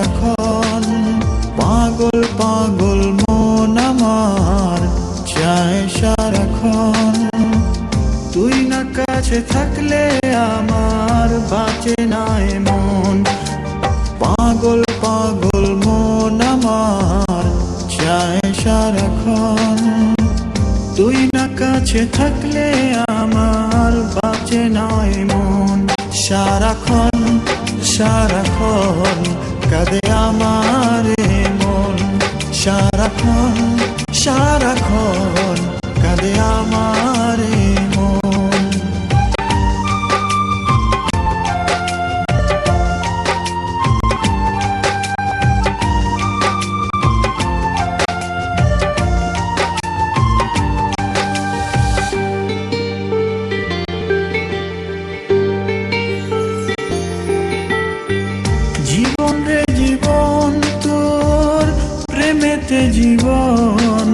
সারাক্ষণ। পাগল পাগল মন আমার চায় সারাক্ষণ। তুই না কাছে থাকলে আমার বাঁচে না মন। পাগল পাগল মন আমার চায় সারাক্ষণ। তুই না কাছে থাকলে আমার বাঁচে না মন। সারাক্ষণ সারাক্ষণ কাঁদে আমার মন। সারাক্ষণ সারাক্ষণ কাঁদে আমার মন। জীবন রে জীবন তোর প্রেমেতে জীবন।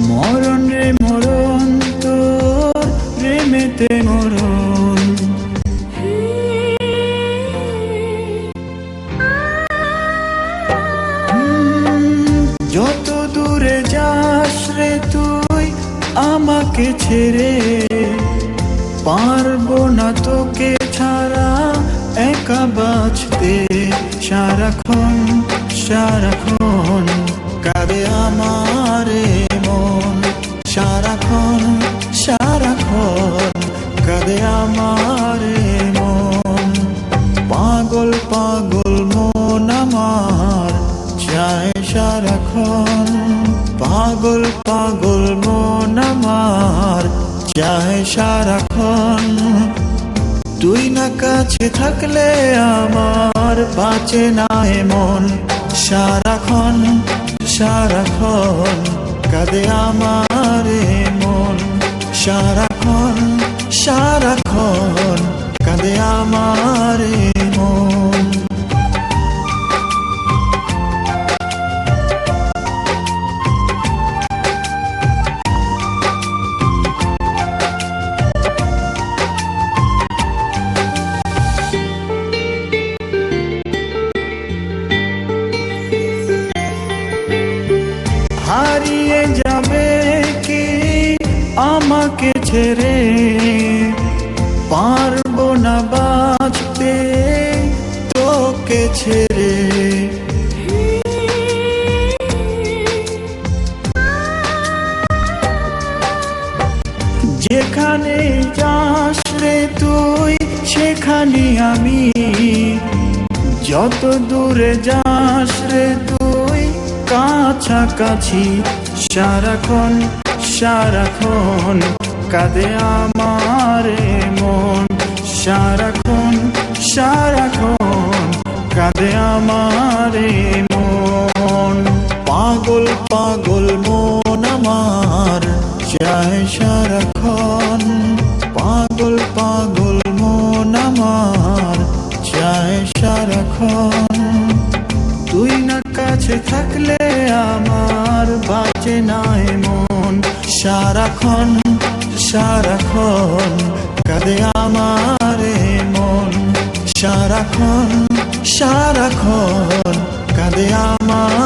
মরণ রে মরণ তোর প্রেমেতে মরণ। যত দূরে যাস রে তুই আমাকে ছেড়ে, পারবো না তোকে ছাড়া একা বাঁচতে। সারাক্ষণ সারাক্ষণ কাঁদে আমার মন। সারাক্ষণ সারাক্ষণ কাঁদে আমার মন। পাগল পাগল মন আমার চায় সারাক্ষণ। পাগল পাগল মন আমার চায় সারাক্ষণ। তুই না কাছে থাকলে আমার বাঁচে না মন। সারাক্ষণ সারাক্ষণ কাঁদে আমার মন। সারাক্ষণ সারাক্ষণ কাঁদে আমার মন। হারিয়ে যাবে কি আমাকে ছেড়ে, পারবো না বাঁচতে তোকে ছেড়ে। যেখানে যাস রে তুই সেখানে আমি। যত দূরে যাস রে তুই কাছাকাছি। সারাক্ষণ সারাক্ষণ কাঁদে আমার মন। সারাক্ষণ সারাক্ষণ কাঁদে আমার মন। পাগল পাগল মন আমার চায় সারাক্ষণ। পাগল পাগল মন আমার চায় সারাক্ষণ। তুই না কাছে থাকলে আমার বাঁচে না মন। সারাক্ষণ সারাক্ষণ কাঁদে আমার মন। সারাক্ষণ সারাক্ষণ কাঁদে আমার